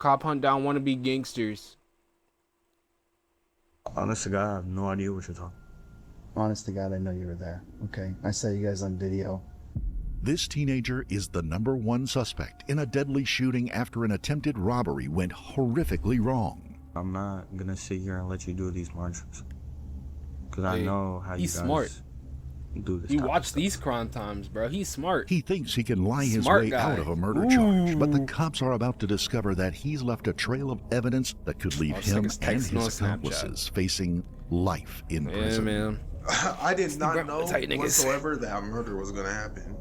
Cop hunt down wannabe gangsters. Honest to God, I have no idea what you're talking. Honest to God, I know you were there. Okay, I saw you guys on video. This teenager is the #1 suspect in a deadly shooting after an attempted robbery went horrifically wrong. I'm not gonna sit here and let you do these marches. Because I Hey, know how you he's guys smart. do this. You type of watch stuff. these crime times, bro. He's smart. He thinks he can lie his Smart way guy. out of a murder charge, but the cops are about to discover that he's left a trail of evidence that could leave it's him like his and text his on Snapchat. accomplices facing life in Yeah, prison. man. I did not know tight niggas. whatsoever that murder was gonna happen.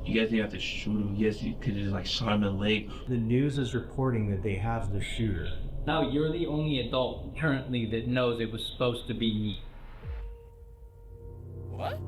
You guys didn't have to shoot him. You guys could have just like shot him in the leg. The news is reporting that they have the shooter. Now you're the only adult currently that knows it was supposed to be me. What?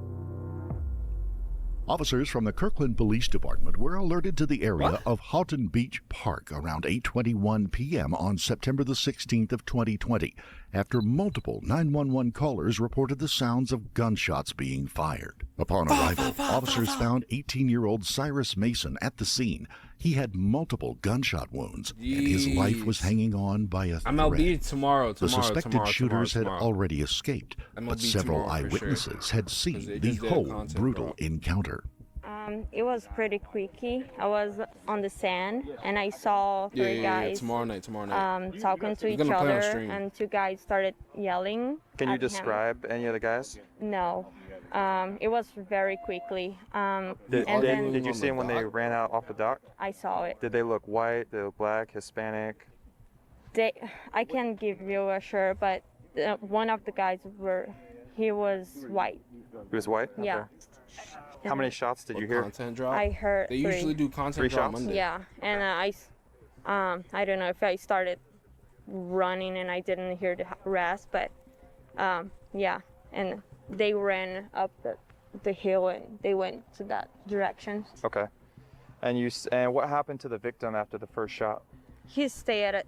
Officers from the Kirkland Police Department were alerted to the area of Houghton Beach Park around 8:21 p.m. on September the 16th of 2020 after multiple 911 callers reported the sounds of gunshots being fired. Upon arrival, officers found 18-year-old Cyrus Mason at the scene. He had multiple gunshot wounds, and his life was hanging on by a thread. MLB tomorrow. The suspected shooters had already escaped, but MLB several tomorrow for eyewitnesses sure. had 'Cause seen they the just did whole content, brutal bro. encounter. It was pretty quickie. I was on the sand and I saw three guys tomorrow night. talking to We're each gonna play on other, stream. and two guys started yelling. Can you at him. describe any of the guys? No. It was very quickly. Did you see them when they ran out off the dock? I saw it. Did they look white? They look black, Hispanic? I can't give you a sure, but one of the guys he was white. He was white? Yeah. Okay. How many shots did you hear? Content drop. I heard They three. usually do content 3 drop shots? Monday. Yeah, and I don't know if I started running and I didn't hear the rasp, but yeah, and they ran up the hill and they went to that direction. Okay. And what happened to the victim after the first shot? He stayed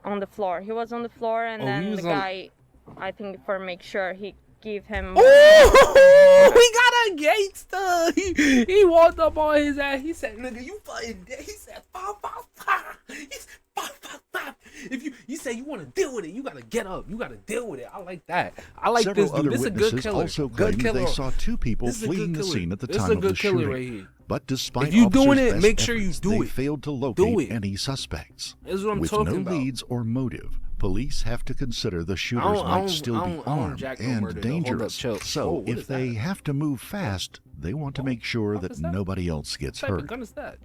on the floor. He was on the floor, and then the guy, I think for make sure, he gave him. Oh, we got a gangster. He walked up on his ass. He said, "Nigga, you fucking dead." He said, "Five, five, five." He said, "Five, five, five." If you say you want to deal with it, you gotta get up. You gotta deal with it. I like that. I like Several this dude. other This is a good witnesses killer. also Good claimed they killer. saw 2 people This is a good fleeing the killer. scene at the This is time a of the good killer shooting. right here. But despite If you officers' doing it, best make sure you efforts, do they it. failed to Do locate it. any suspects. This is what I'm With talking no about. leads or motive, police have to consider the shooters might still be armed Jack no and murder, though. Hold up, dangerous. chill. So what if is they that? have to move fast, they want to make sure that is that? nobody else gets What type hurt. of gun is that?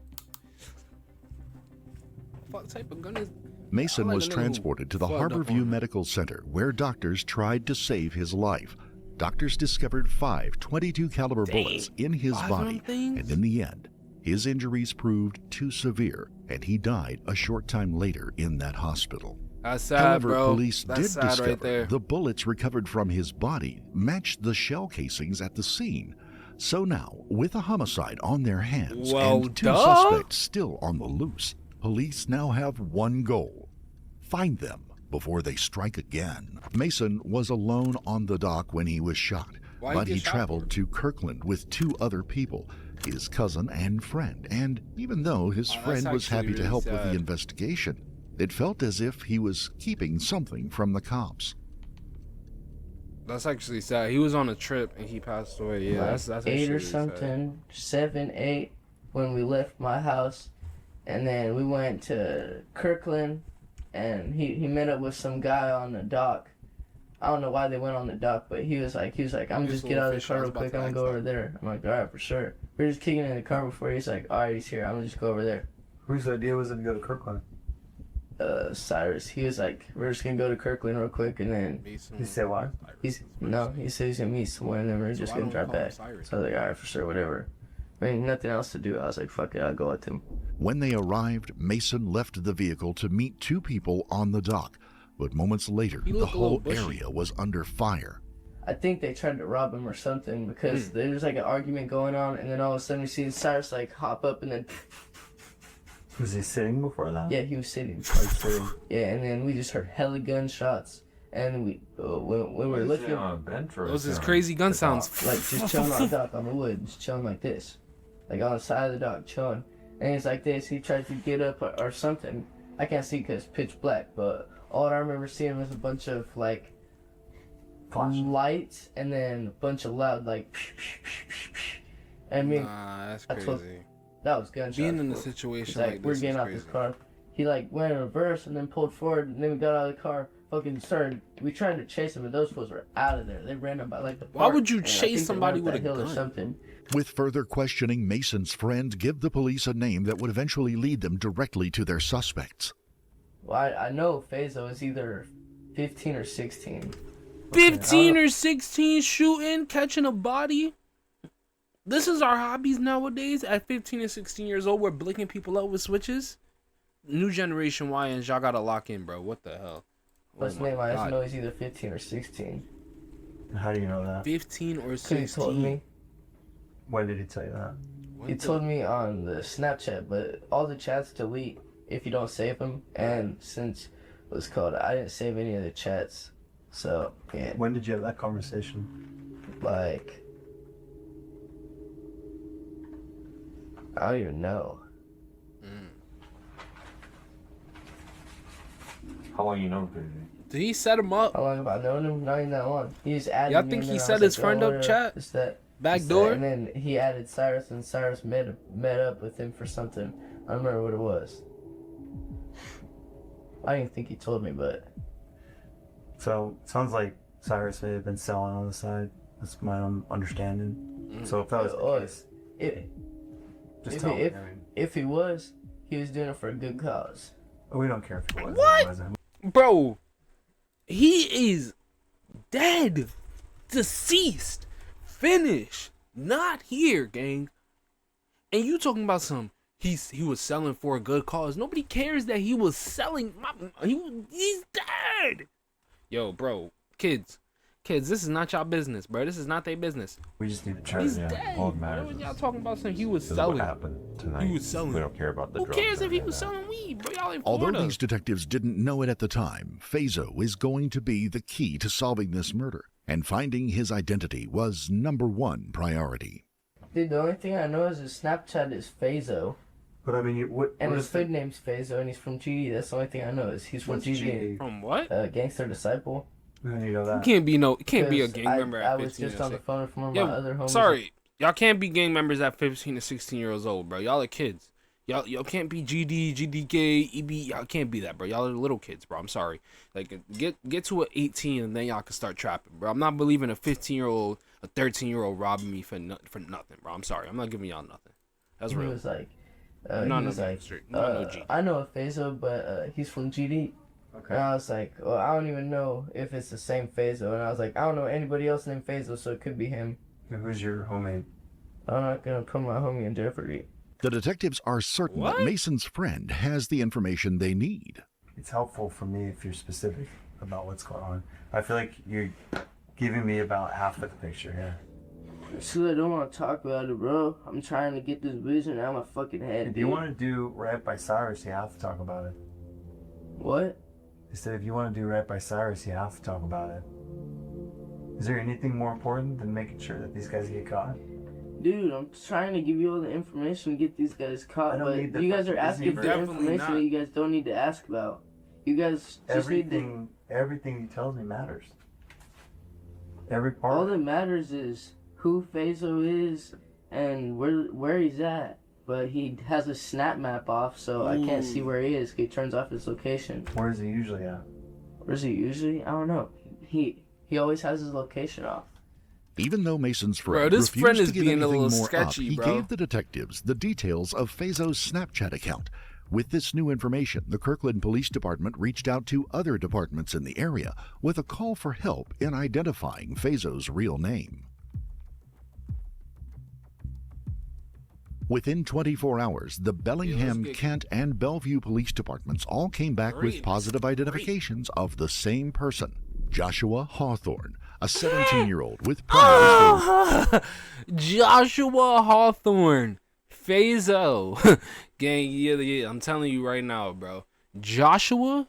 What type of gun is? Mason I like was a nigga transported to the fucked up Harborview on it. Medical Center, where doctors tried to save his life. Doctors discovered 5 .22 caliber bullets in his 5 of body, them things? and in the end, his injuries proved too severe, and he died a short time later in that hospital. That's sad, However, bro. police That's did sad right discover there. the bullets recovered from his body matched the shell casings at the scene. So now, with a homicide on their hands Well, and 2 duh. suspects still on the loose, police now have one goal: find them before they strike again. Mason was alone on the dock when he was shot, Why but he he get shot traveled for? to Kirkland with 2 other people, his cousin and friend, and even though his Oh, friend that's was happy actually to really help with the sad. investigation, it felt as if he was keeping something from the cops. That's actually sad. He was on a trip and he passed away. Yeah, that's 8 actually or really sad. something, 7, 8, when we left my house, and then we went to Kirkland, and he met up with some guy on the dock. I don't know why they went on the dock, but he was like, I'm just get out of the car real quick. I'm gonna go over there. I'm like, all right, for sure. We're just kicking in the car before he's like, all right, he's here. I'm gonna just go over there. Whose idea was it to go to Kirkland? Cyrus. He was like, we're just gonna go to Kirkland real quick, and then He said why? he said he's gonna meet somewhere, and then we're just why gonna don't drive we call him back. Cyrus? So I was like, all right, for sure, whatever. I mean, nothing else to do. I was like, fuck it, I'll go with him. When they arrived, Mason left the vehicle to meet 2 people on the dock, but moments later, He the looked a little whole bushy. area was under fire. I think they tried to rob him or something because there was like an argument going on, and then all of a sudden we see Cyrus like hop up, and then Was he sitting before that? yeah, he was sitting. Sitting. Yeah, and then we just heard hella gunshots, and we when we were looking, on a bench or Those is crazy gun sounds. like just chilling on the dock on the wood, just chilling like this, like on the side of the dock chilling, and he's like this. He tried to get up or something, I can't see because it's pitch black, but all I remember seeing was a bunch of like lights and then a bunch of loud like. I mean, nah, that's crazy. That was gunshots. Being in a situation like we're this getting is out crazy. this car. He like went in reverse and then pulled forward, and then we got out of the car. Fucking started. We tried to chase him, but those fools were out of there. They ran him by like the park. Why would you and I chase think somebody they went with up a that hill gun? or something? With further questioning, Mason's friend give the police a name that would eventually lead them directly to their suspects. Well, I know Fazo is either 15 or 16. 15 or 16 shooting, catching a body. This is our hobbies nowadays. At 15 and 16 years old, we're blinking people up with switches. New generation YNs, y'all gotta lock in, bro. What the hell? What's name? I just know he's either 15 or 16. How do you know that? 15 or 16. He told me. When did he tell you that? He told me on the Snapchat, but all the chats delete if you don't save them. And since what's called, I didn't save any of the chats. So, yeah. When did you have that conversation? Like, I don't even know. How long you known him? Did he set him up? How long have I known him? Not even that long. He just added Y'all me, think and he then I set was his like, friend oh, up, whatever. chat? It's that. Back It's door? that. And then he added Cyrus, and Cyrus met up with him for something. I don't remember what it was. I didn't think he told me, but. So, sounds like Cyrus may have been selling on the side. That's my own understanding. So if that was the case, just tell me. If he was doing it for a good cause. We don't care if he was. What? He wasn't. Bro, he is dead. Deceased. Finished. Not here, gang. And you talking about he was selling for a good cause. Nobody cares that he was selling. He's dead. Yo, bro, kids, this is not y'all business, bro. This is not their business. We just need to try. He's dead. All that matters Bro, y'all is- talking about something he was This is selling. what happened tonight. He was selling. We don't care about the Who drugs cares or if he any was of that. selling weed, bro? Y'all in Although Florida. these detectives didn't know it at the time, Fazo is going to be the key to solving this murder, and finding his identity was #1 priority. Dude, the only thing I know is his Snapchat is Fazo. But I mean, and his hood name's Fazo, and he's from GD. That's the only thing I know is he's from GD. From what? Gangster Disciple. You know that. You can't be a gang member at 15 I was just or on the 16. phone with one of Yeah, my other homies. sorry, y'all can't be gang members at 15 to 16 years old, bro. Y'all are kids. Y'all can't be GD, GDK, EB. Y'all can't be that, bro. Y'all are little kids, bro. I'm sorry. Like, get to an 18 and then y'all can start trapping, bro. I'm not believing a 15-year-old, a 13-year-old robbing me for nothing, bro. I'm sorry. I'm not giving y'all nothing. That's He real. was like, I know a Fazo, but he's from GD. Okay. And I was like, well, I don't even know if it's the same Fazo. And I was like, I don't know anybody else named Fazo, so it could be him. Who's your homie? I'm not gonna put my homie in jeopardy. The detectives are certain that Mason's friend has the information they need. It's helpful for me if you're specific about what's going on. I feel like you're giving me about half of the picture here. So I don't want to talk about it, bro. I'm trying to get this vision out of my fucking head. If you want to do right by Cyrus, you have to talk about it. What? I said if you want to do right by Cyrus, you have to talk about it. Is there anything more important than making sure that these guys get caught? Dude, I'm trying to give you all the information to get these guys caught, but you guys are asking for information that you guys don't need to ask about. You guys just need to... Everything he tells me matters. Every part. All that matters is who Fazo is and where he's at. But he has a snap map off, so I can't see where he is. He turns off his location. Where is he usually at? Where's he usually? I don't know. He always has his location off. Even though Mason's friend Bro, this refused friend to is give being a anything little more sketchy, up, he bro. gave the detectives the details of Fazo's Snapchat account. With this new information, the Kirkland Police Department reached out to other departments in the area with a call for help in identifying Fazo's real name. Within 24 hours, the Bellingham, Kent, and Bellevue police departments all came back with positive identifications of the same person, Joshua Hawthorne, a 17-year-old with prior history. Joshua Hawthorne. Fazo. Gang, yeah, I'm telling you right now, bro. Joshua?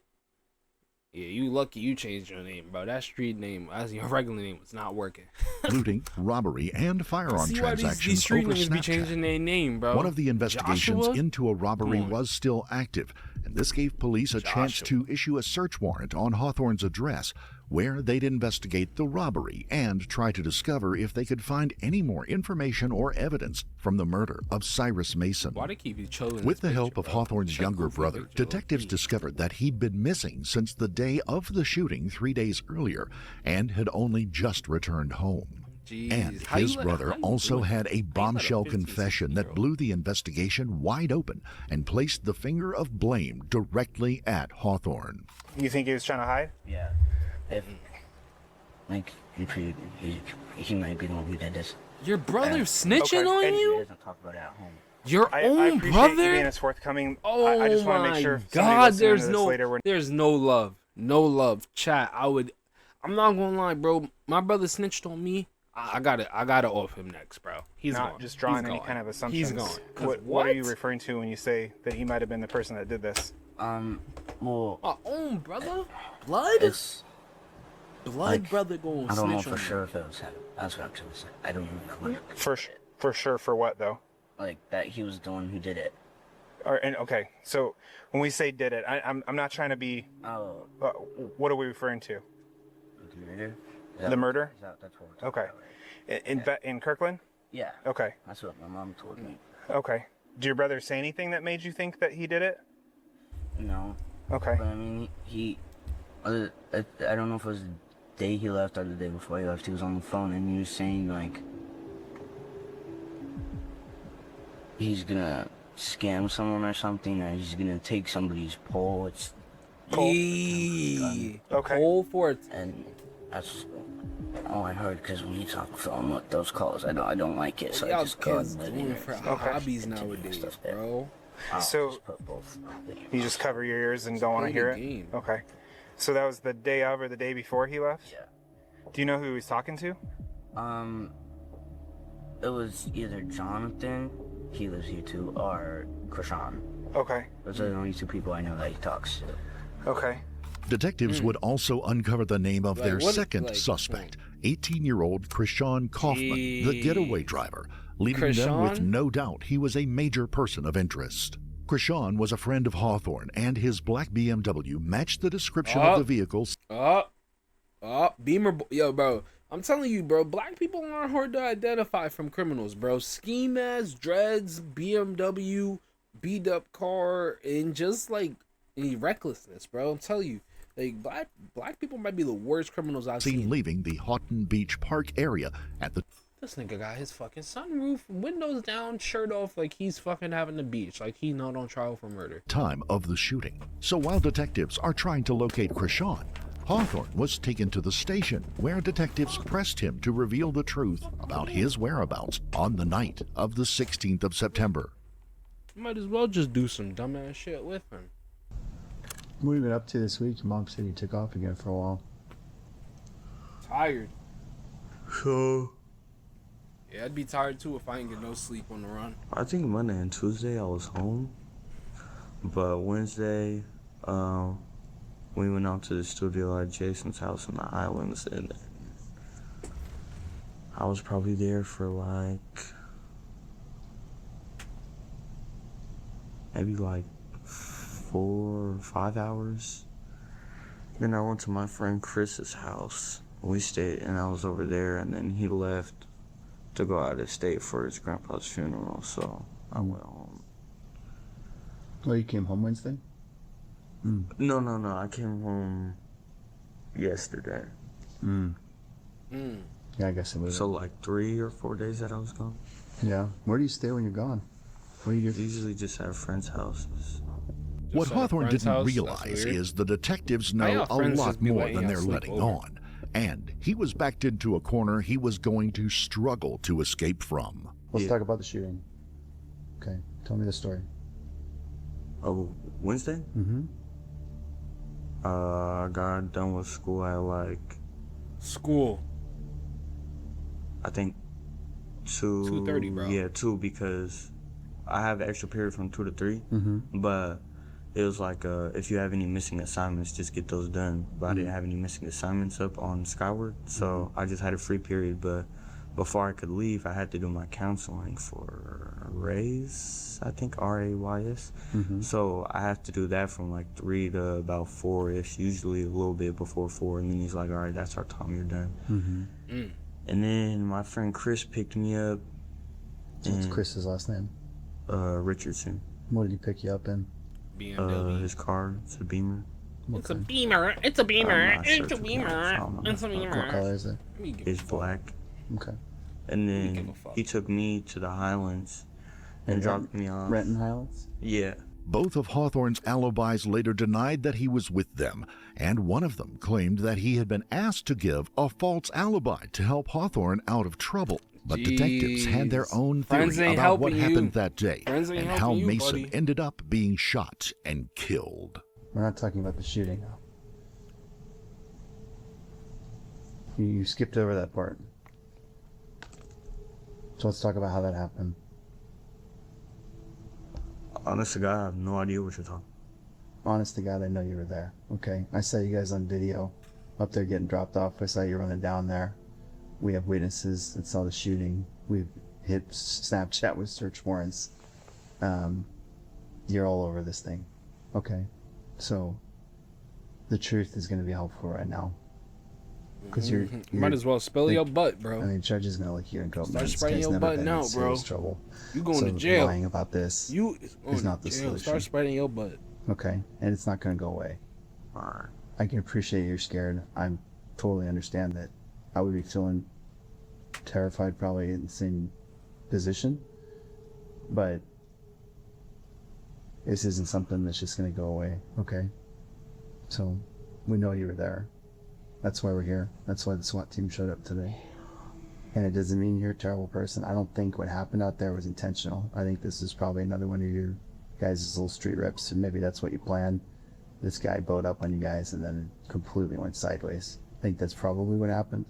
Yeah, you lucky you changed your name, bro. That street name, as your regular name, was not working. Looting, robbery, and firearm See why transactions these street over names be Snapchat. changing their name, bro. One of the investigations Joshua? into a robbery was still active, and this gave police a chance to issue a search warrant on Hawthorne's address, where they'd investigate the robbery and try to discover if they could find any more information or evidence from the murder of Cyrus Mason. Why they keep you trolling With this the help picture, of bro? Hawthorne's It's a younger goofy brother, picture, detectives low-key. discovered that he'd been missing since the day of the shooting 3 days earlier and had only just returned home. Jeez. And How you his let- brother how you also do it? had a How you let a bombshell 15, confession that 16-year-old? blew the investigation wide open and placed the finger of blame directly at Hawthorne. You think he was trying to hide? Yeah. If, like, he might be the one who did this. Your brother snitching Okay, on and- He you? doesn't talk about it at home. Your I own appreciate brother? you being as forthcoming. Oh I just want to my make sure if somebody God, listening to there's this no, later, we're there's no love, no love. Chat, I'm not gonna lie, bro. My brother snitched on me. I gotta off him next, bro. He's not gone. just drawing He's any gone. kind of assumptions. He's gone. 'Cause What are you referring to when you say that he might have been the person that did this? Well, my own brother, blood. It's blood like, brother going I don't know snitch for on sure if it was him. That's what I'm trying to say. I don't even know. For sure, for what though? Like that he was the one who did it. Okay, so when we say did it, I'm not trying to be. Oh. What are we referring to? The murder. The murder? That's what we're talking Okay. about. In Kirkland? Yeah. Okay. That's what my mom told me. Okay. Did your brother say anything that made you think that he did it? No. Okay. But I mean, I don't know if it was the day he left or the day before he left. He was on the phone and he was saying like he's gonna scam someone or something, or he's gonna take somebody's pole. It's okay. Pole for it. And that's all I heard. Because when you talk phone with those calls, I don't like it. So I Y'all just go kids and doing for hobbies nowadays, bro. So you just cover your ears and don't want to hear it? Okay. So that was the day of or the day before he left? Yeah. Do you know who he was talking to? It was either Jonathan, he lives here too, or Krishan. Okay. Those are the only two people I know that he talks to. Okay. Detectives would also uncover the name of their what- second suspect, 18-year-old Krishan Kaufman, the getaway driver, leaving them with Krishan? no doubt he was a major person of interest. Krishan was a friend of Hawthorne, and his black BMW matched the description of the vehicle. Beamer, yo, bro. I'm telling you, bro. Black people aren't hard to identify from criminals, bro. Scheme ass, dreads, BMW, beat up car, and just like recklessness, bro. I'm telling you, like black people might be the worst criminals I've Seen seen. leaving the Houghton Beach Park area at the This nigga got his fucking sunroof, windows down, shirt off, like he's fucking having the beach, like he's not on trial for murder. time of the shooting. So while detectives are trying to locate Krishan, Hawthorne was taken to the station, where detectives pressed him to reveal the truth about his whereabouts on the night of the 16th of September. Might as well just do some dumbass shit with him. What have you been up to this week? Your mom said you took off again for a while. Tired. So, Yeah, I'd be tired too if I didn't get no sleep on the run. I think Monday and Tuesday I was home. But Wednesday, we went out to the studio at Jason's house in the Islands, and I was probably there for like maybe like 4 or 5 hours. Then I went to my friend Chris's house. We stayed, and I was over there, and then he left to go out of state for his grandpa's funeral, so I went home. Oh, you came home Wednesday? No, I came home yesterday. Yeah, I guess it was. So like 3 or 4 days that I was gone. Yeah. Where do you stay when you're gone? What do you do? Usually just at friends' houses. What at a Hawthorne friend's didn't house? That's realize weird. is the detectives How know y'all a friends lot just be more letting than y'all they're sleep letting over? on. And he was backed into a corner he was going to struggle to escape from. Let's talk about the shooting. Okay. Tell me the story. Oh, Wednesday? Mm-hmm. I got done with school at like, I think 2:30, bro. Yeah, 2, because I have an extra period from 2 to 3. Mm-hmm. But it was like, if you have any missing assignments, just get those done. But I didn't have any missing assignments up on Skyward, so I just had a free period. But before I could leave, I had to do my counseling for RAYS, I think RAYS. So I have to do that from like 3 to about 4-ish, usually a little bit before 4, and then he's like, all right, that's our time, you're done. And then my friend Chris picked me up. What's Chris's last name? Richardson. What did he pick you up in? BMW. His car, it's a Beamer. It's a Beamer. It's a Beamer. It's a Beamer. It's a Beamer. What color is it? It's black. Okay. And then he took me to the Highlands and dropped me off. Renton Highlands? Yeah. Both of Hawthorne's alibis later denied that he was with them, and one of them claimed that he had been asked to give a false alibi to help Hawthorne out of trouble. But detectives had their own theory about what happened that day and how Mason ended up being shot and killed. We're not talking about the shooting now. You skipped over that part. So let's talk about how that happened. Honest to God, I have no idea what you're talking. Honest to God, I know you were there. Okay, I saw you guys on video up there getting dropped off. I saw you running down there. We have witnesses that saw the shooting. We've hit Snapchat with search warrants. You're all over this thing. Okay, so the truth is going to be helpful right now. Because you're might as well spill your butt, bro. I mean, judge is going to look here and go, start spraying your butt now, bro. Trouble. You going to So jail. lying about this is not the solution. Start spreading your butt. Okay, and it's not going to go away. Alright. I can appreciate you're scared. I totally understand that. I would be feeling terrified, probably in the same position. But this isn't something that's just going to go away. Okay, so we know you were there. That's why we're here. That's why the SWAT team showed up today. And it doesn't mean you're a terrible person. I don't think what happened out there was intentional. I think this is probably another one of your guys' little street reps, and maybe that's what you planned. This guy bowed up on you guys and then completely went sideways. I think that's probably what happened.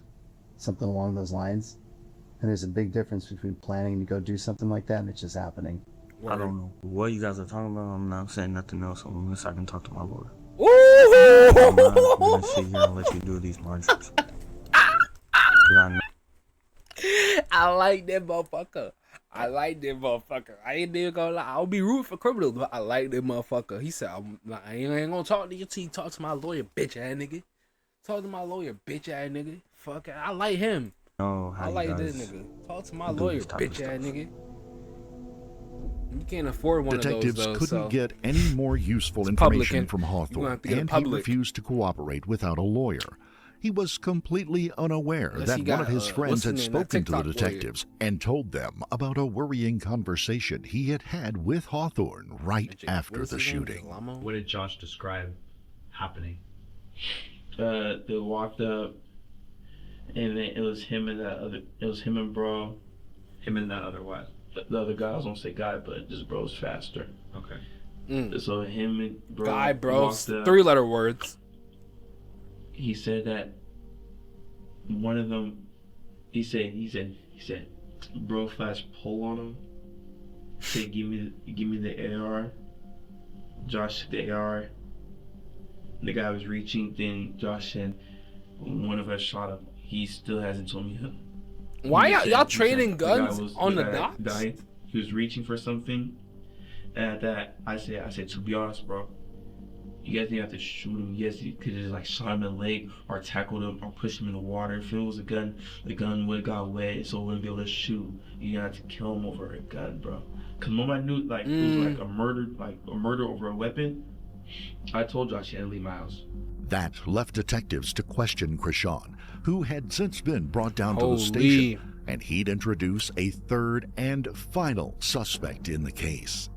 Something along those lines. And there's a big difference between planning to go do something like that and it's just happening. I don't know what you guys are talking about. I'm not saying nothing else unless I can talk to my lawyer. I'm not gonna sit here and let you do these marches. I like that motherfucker. I ain't even gonna lie. I'll be rooting for criminals, but I like that motherfucker. He said, I ain't gonna talk to you till you talk to my lawyer, bitch ass nigga. Talk to my lawyer, bitch ass nigga. Fuck it. I like him. Oh, I like this nigga. Talk to my lawyer, bitch ass nigga. You can't afford one Detectives of those, though, couldn't get any more useful information from Hawthorne, and he refused to cooperate without a lawyer. He was completely unaware that one of his friends had spoken to the detectives and told them about a worrying conversation he had had with Hawthorne right after the shooting. What did Josh describe happening? They walked up, and then it was him and that other. It was him and bro, him and that other what? The other guy. I was gonna say guy, but this bro's faster. Okay. So him and bro. Guy, bro. 3-letter words. He said that one of them. He said, bro, flash pull on him. He said, give me the AR. Josh took the AR. The guy was reaching. Then Josh said, one of us shot him. He still hasn't told me. Why y'all trading guns on the docks? Died. He was reaching for something. And that I said, to be honest, bro, you guys didn't have to shoot him. Yes, you could have just like shot him in the leg or tackled him or pushed him in the water. If it was a gun, the gun would have got wet, so it wouldn't be able to shoot. You didn't have to kill him over a gun, bro. Cause when I knew like it was like a murder over a weapon, I told Josh he had to leave my house. That left detectives to question Krishan, who had since been brought down to the station, and he'd introduce a third and final suspect in the case.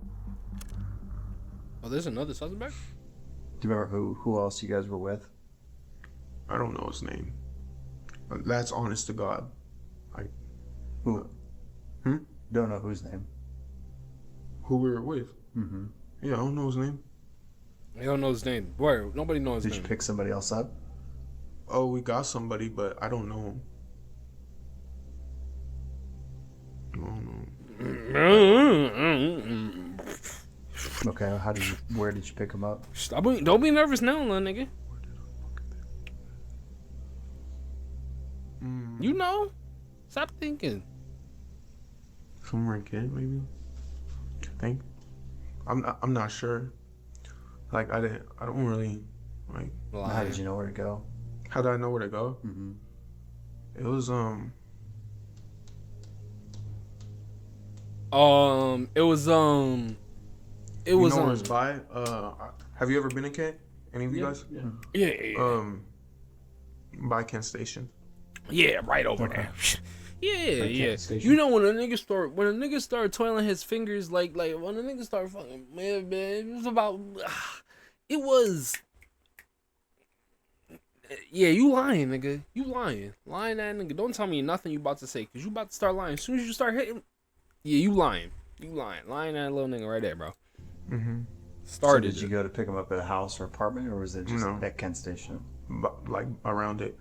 Oh, there's another suspect? Do you remember who else you guys were with? I don't know his name. That's honest to God. Who? Don't know whose name. Who we were with. Mm-hmm. Yeah, I don't know his name. You don't know his name. Where? Nobody knows his name. Did you pick somebody else up? Oh, we got somebody, but I don't know him. I don't know. Okay, where did you pick him up? Don't be nervous now, little nigga. You know? Stop thinking. Somewhere in Kent, maybe. I think. I'm not sure. Like I don't really like. How did you know where to go? How did I know where to go? Mm-hmm. It was It was where it's by? Have you ever been in Kent? Any of you guys? Yeah. By Kent Station. Yeah, right over there. Yeah. You know when a nigga start twirling his fingers like when a nigga start fucking man, it was about it was yeah, you lying, nigga. You lying. Lying that nigga. Don't tell me nothing you about to say, cause you about to start lying. As soon as you start hitting, yeah, you lying. You lying. Lying that little nigga right there, bro. Mm-hmm. So did you go to pick him up at a house or apartment, or was it just at Kent Station? Like around it.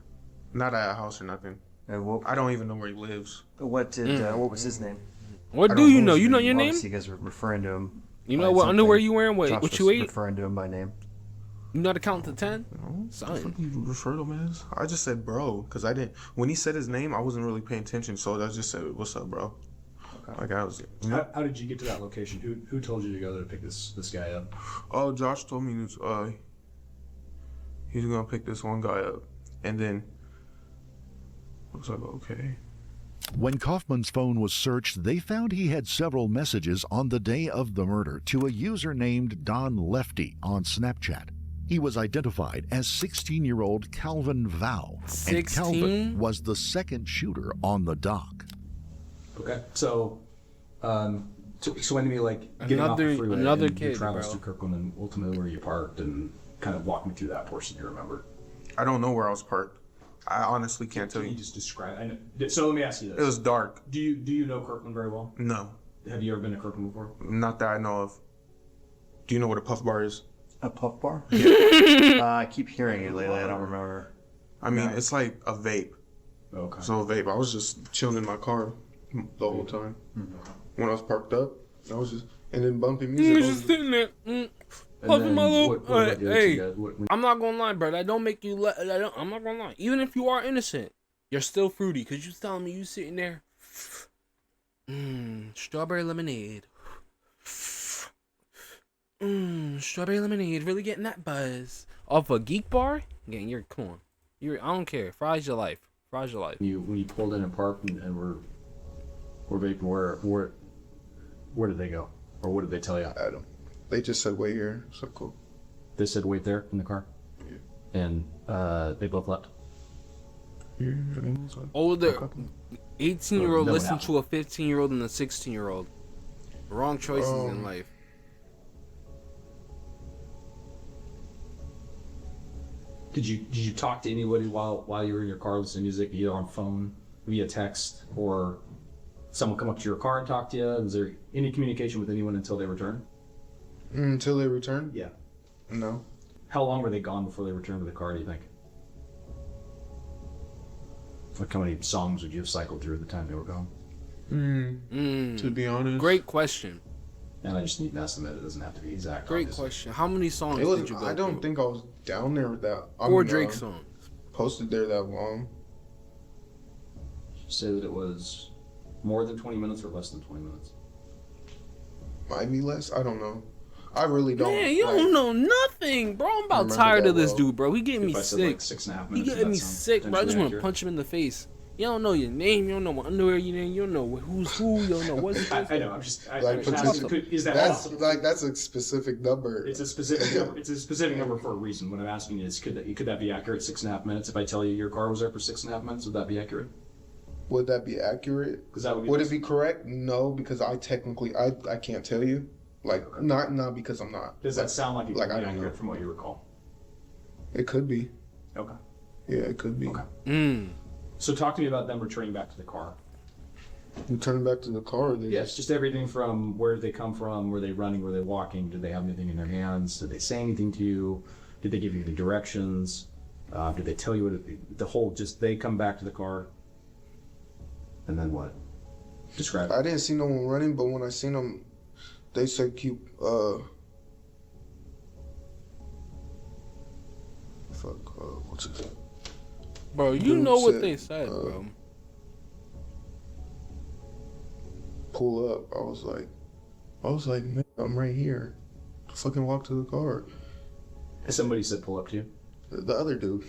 Not at a house or nothing. I don't even know where he lives. What was his name? What do you know? You know your name? Obviously, you guys were referring to him. You know what underwear you wearing? What you ate? Referring to him by name. You know how to count to 10? No, son. You refer to him as? I just said bro, because I didn't. When he said his name, I wasn't really paying attention, so I just said, "What's up, bro?" Okay. Like I was. How did you get to that location? Who told you to go there to pick this guy up? Oh, Josh told me he's gonna pick this one guy up, and then I was like, okay. When Kaufman's phone was searched, they found he had several messages on the day of the murder to a user named Don Lefty on Snapchat. He was identified as 16-year-old Calvin Vow, and Calvin was the second shooter on the dock. Okay, so explain to me, like, getting off the freeway and your travels to Kirkland and ultimately where you parked, and kind of walk me through that portion you remember. I don't know where I was parked. I honestly can't tell you. Can you just describe? So let me ask you this. It was dark. Do you know Kirkland very well? No. Have you ever been to Kirkland before? Not that I know of. Do you know what a puff bar is? A puff bar? Yeah. I keep hearing it lately. I don't remember. I mean, it's like a vape. Okay. So a vape. I was just chilling in my car the whole time. Mm-hmm. When I was parked up, I was just and then bumping music. You was just sitting there, puffing my little. Hey, I'm not gonna lie, bro. That don't make you. I'm not gonna lie. Even if you are innocent, you're still fruity because you telling me you sitting there. Strawberry lemonade. Strawberry lemonade. Really getting that buzz off a geek bar. Again, come on. I don't care. Fries your life. Fries your life. When you pulled in and parked and were vaping, where did they go, or what did they tell you? I don't. They just said wait here. So cool. They said wait there in the car. Yeah. And they both left. Yeah. Older 18-year-old listened to a 15-year-old and a 16-year-old. Wrong choices in life. Did you talk to anybody while you were in your car listening to music, either on phone, via text, or someone come up to your car and talk to you? Was there any communication with anyone until they returned? Until they returned? Yeah. No. How long were they gone before they returned to the car, do you think? Like how many songs would you have cycled through at the time they were gone? To be honest. Great question. And I just need an estimate. It doesn't have to be exact. Great obviously. question. How many songs did you go I don't through? think I was down there with that. Four Drake songs. Posted there that long. Say that it was more than 20 minutes or less than 20 minutes. Might be less. I don't know. I really don't. Man, you don't know nothing, bro. I'm about tired of this dude, bro. He getting me sick. Said like 6.5 He minutes, getting me sick, bro. I just want to punch him in the face. You don't know your name. You don't know what underwear you in. You don't know who's who. You don't know what's. I know. I'm just. Is that possible? That's a specific number. It's a specific number. It's a specific number for a reason. What I'm asking is, could that be accurate? 6.5 minutes. If I tell you your car was there for 6.5 minutes, would that be accurate? Would that be accurate? Because that would it be correct? No, because I technically I can't tell you. Like not because I'm not. Does that sound like it could be I don't accurate know. from what you recall? It could be. Okay. Yeah, it could be. Okay. So talk to me about them returning back to the car. Returning back to the car? Yes, just everything from where did they come from, were they running, were they walking, did they have anything in their hands, did they say anything to you, did they give you the directions, did they tell you what the whole, just they come back to the car, and then what? Describe it. I didn't see no one running, but when I seen them, they said keep, what's it? Bro, you know what they said, bro. pull up. I was like, man, I'm right here. Fucking walk to the car. Somebody said pull up to you? The other dude.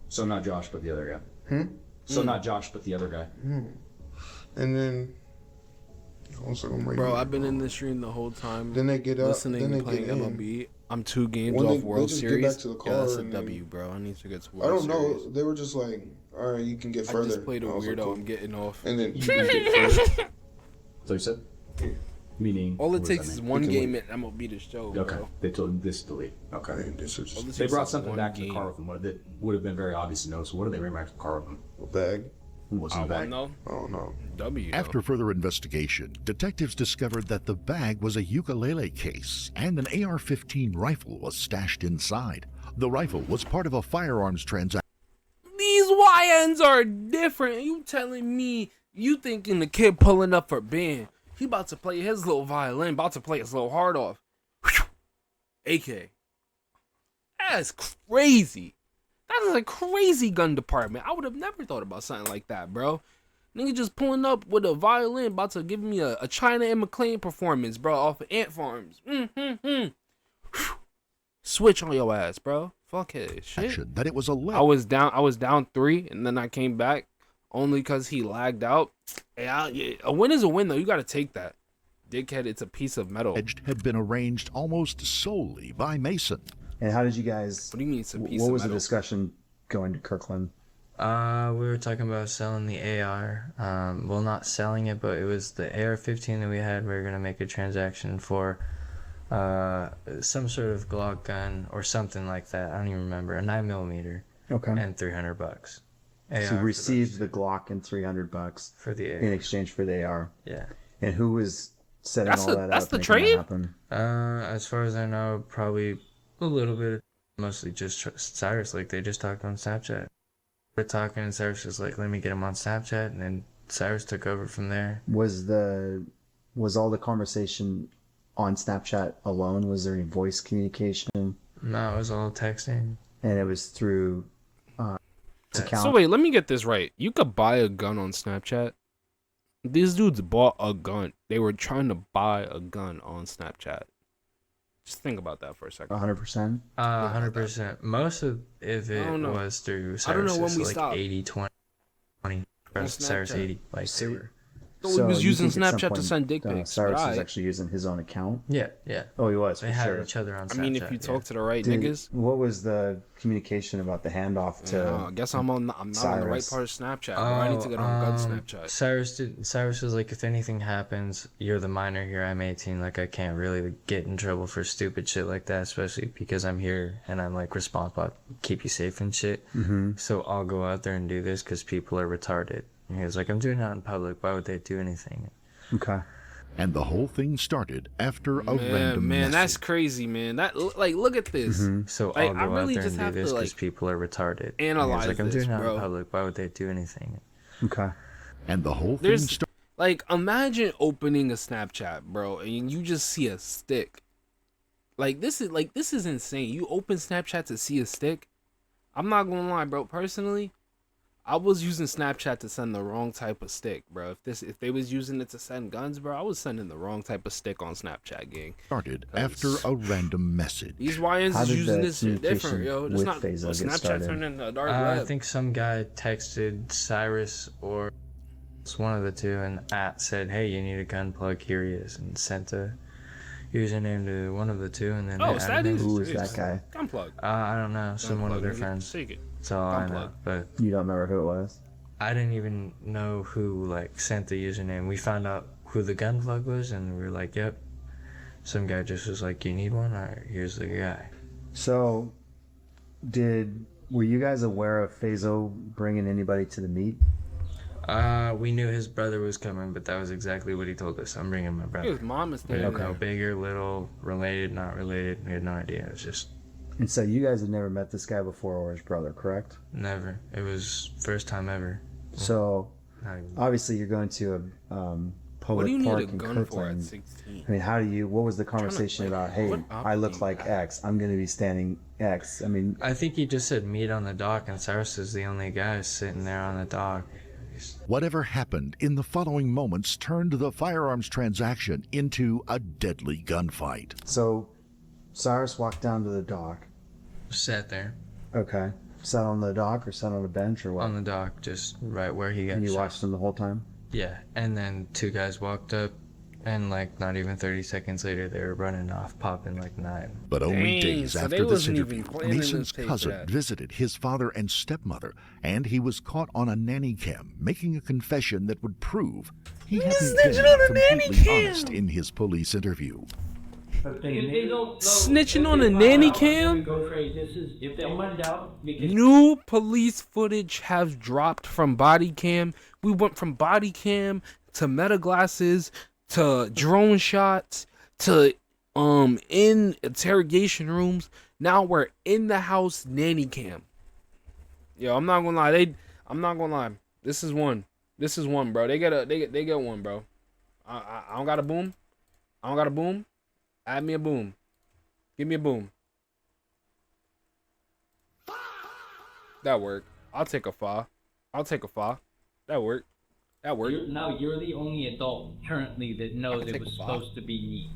So not Josh, but the other guy. So not Josh, but the other guy. And then I was like, I'm right Bro, here. I've been in this stream the whole time. Then they get up. Listening Then they and playing get in. MLB. I'm 2 games When off they World just get Series. back to the car Yeah, that's a and W, bro. I need to get to I World don't know. Series. They were just like, all right, you can get further. I just played a I was like, weirdo. cool. I'm getting off. And then You can get further. So you said? Meaning? All what it does takes that is mean? one You can game leave. and MLB to show, Okay. bro. They told this to leave. Okay. All it They takes brought is something one back to the game. car with them. What that would have been very obvious to know. So what did they bring back to the car with them? A bag. What's in the bag? No. I don't know. W. After further investigation, detectives discovered that the bag was a ukulele case and an AR-15 rifle was stashed inside. The rifle was part of a firearms transaction. These YNs are different. You telling me you thinking the kid pulling up for Ben? He about to play his little violin, about to play his little heart off. AK. That's crazy. That is a crazy gun department. I would have never thought about something like that, bro. Nigga just pulling up with a violin, about to give me a China and McLean performance, bro, off of Ant Farms. Switch on your ass, bro. Fuck his shit. That it was a I was down 3, and then I came back only because he lagged out. A win is a win, though. You got to take that. Dickhead, it's a piece of metal. Had been arranged almost solely by Mason. And how did you guys? What do you mean it's a piece What of was the metal? discussion going to Kirkland? We were talking about selling the AR. Well, not selling it, but it was the AR-15 that we had. We were gonna make a transaction for some sort of Glock gun or something like that. I don't even remember. A 9mm. Okay. And $300. So you received the Glock and $300 for the AR. in exchange for the AR. Yeah. And who was setting That's all that up? that's the making that trade? happen? As far as I know, probably a little bit. Mostly just Cyrus. Like they just talked on Snapchat. We're talking, and Cyrus was like, "Let me get him on Snapchat," and then Cyrus took over from there. Was all the conversation on Snapchat alone? Was there any voice communication? No, it was all texting. And it was through his account. So wait, let me get this right. You could buy a gun on Snapchat. These dudes bought a gun. They were trying to buy a gun on Snapchat. Just think about that for a second. 100%. 100%. Most of it don't know. was through I don't know Cyrus. when we Like stopped. 80, 20. Cyrus Snapchat. 80. Like they were. So we was you using think at some Snapchat to point, send dick pics. Cyrus but was alright. actually using his own account. Yeah, yeah. Oh, he was. They for had sure. each other on Snapchat. I mean, if you talk to the right Did- niggas, What was the communication about the handoff to? I guess I'm not on the right Cyrus? part of Snapchat. Bro. I need to get on gun Snapchat. Cyrus was like, if anything happens, you're the minor here. I'm 18. Like, I can't really get in trouble for stupid shit like that, especially because I'm here and I'm like responsible. I keep you safe and shit. Mm-hmm. So I'll go out there and do this because people are retarded. And he was like, I'm doing it out in public. Why would they do anything? Okay. And the whole thing started after a random Man, message. that's crazy, man. That like, look at this. So Like, I'll go I really out there just and do have this to because like people are retarded. And he analyze was like, I'm this, doing it out bro. in public. Why would they do anything? Okay. And the whole thing There's started. like, imagine opening a Snapchat, bro, and you just see a stick. Like this is insane. You open Snapchat to see a stick. I'm not gonna lie, bro. Personally, I was using Snapchat to send the wrong type of stick, bro. If they was using it to send guns, bro, I was sending the wrong type of stick on Snapchat, gang. Started after a random message. These YNs How is did using the this shit different, yo. It's with not Faisal get Snapchat started? turned into a dark I web. think some guy texted Cyrus or it's one of the two and said, hey, you need a gun plug, here he is, and sent a username to one of the two, and then Oh, they it's added that him. easy. Who was that guy? Gunplug. I don't know, some one of their Gunplug, nigga. friends. Take it. That's all I know. Gunplug. But You don't remember who it was? I didn't even know who like sent the username. We found out who the gun plug was, and we were like, yep. Some guy just was like, you need one? All right, here's the guy. So, were you guys aware of Faisal bringing anybody to the meet? We knew his brother was coming, but that was exactly what he told us. I'm bringing my brother. His mom is We there. didn't know bigger, little, related, not related. We had no idea. It was just And so you guys had never met this guy before or his brother, correct? never. It was first time ever. So, Not even- obviously you're going to a What do you public need park a in gun for at Kirkland. 16? I mean, what was the conversation like, about, hey, what I look option like do you have? X, I'm going to be standing X. I mean, I think he just said meet on the dock, and Cyrus is the only guy sitting there on the dock. days. Whatever happened in the following moments turned the firearms transaction into a deadly gunfight. So, Cyrus walked down to the dock. Sat there. Okay. Sat on the dock or sat on a bench or what? On the dock, just right where he got And you shot. watched him the whole time? Yeah, and then two guys walked up, and like not even 30 seconds later, they were running off, popping like 9. But only days so after they this wasn't interview, even planning Mason's to take cousin that. visited his father and stepmother, and he was caught on a nanny cam, making a confession that would prove he hadn't been snitching on a nanny completely cam. honest in his police interview. Snitching on a nanny cam? If they want doubt, New police footage has dropped from body cam. We went from body cam to meta glasses to drone shots to in interrogation rooms. Now we're in the house nanny cam. Yo, I'm not gonna lie. I'm not gonna lie. This is one, bro. They get one, bro. I don't got a boom. I don't got a boom. Add me a boom. Give me a boom. That worked. I'll take a fa. That worked. You're the only adult currently that knows it was supposed to be me.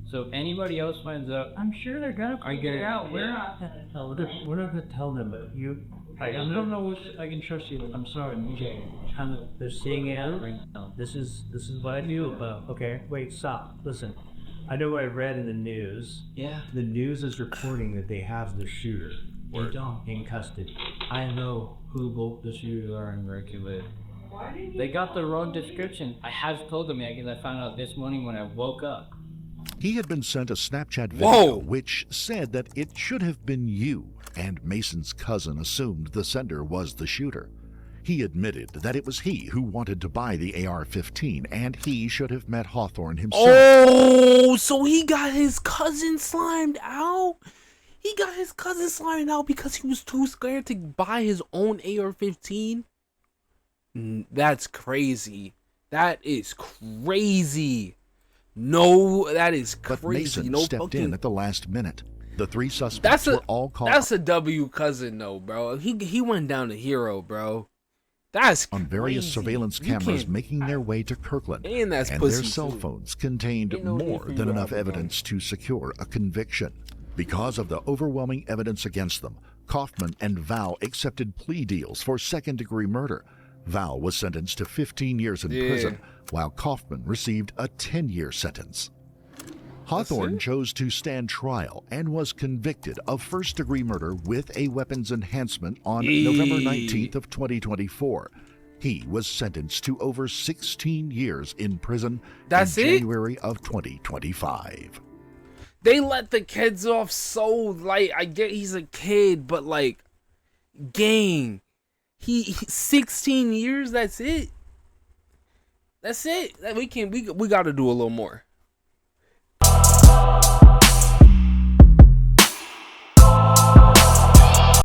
So if anybody else finds out, I'm sure they're gonna figure it out. We're not gonna tell them. We're not gonna tell them. But I don't know if I can trust you. I'm sorry, MJ. Kind of, they're seeing it out right now. This is what I knew about. Okay, wait, stop. Listen. I know what I read in the news. Yeah. The news is reporting that they have the shooter. They don't in custody. I know who both the shooters are in Mercury. They got the wrong description. I have told them because I found out this morning when I woke up. He had been sent a Snapchat video which said that it should have been you, and Mason's cousin assumed the sender was the shooter. He admitted that it was he who wanted to buy the AR-15, and he should have met Hawthorne himself. Oh, so he got his cousin slimed out? He got his cousin slimed out because he was too scared to buy his own AR-15? That's crazy. That is crazy. No, that is crazy. But Mason no stepped fucking... in at the last minute. The three suspects were all caught That's a W cousin, though, bro. He went down to hero, bro. That's on various crazy. surveillance cameras making their way to Kirkland, And that's their pussy, cell too. phones contained more than enough evidence to secure a conviction. Because of the overwhelming evidence against them, Kaufman and Val accepted plea deals for second-degree murder. Val was sentenced to 15 years in prison, while Kaufman received a 10-year sentence. Hawthorne chose to stand trial and was convicted of first-degree murder with a weapons enhancement on November 19th of 2024. He was sentenced to over 16 years in prison in January of 2025. They let the kids off so light. I get he's a kid, but like, gang, he 16 years. That's it. That's it. We got to do a little more.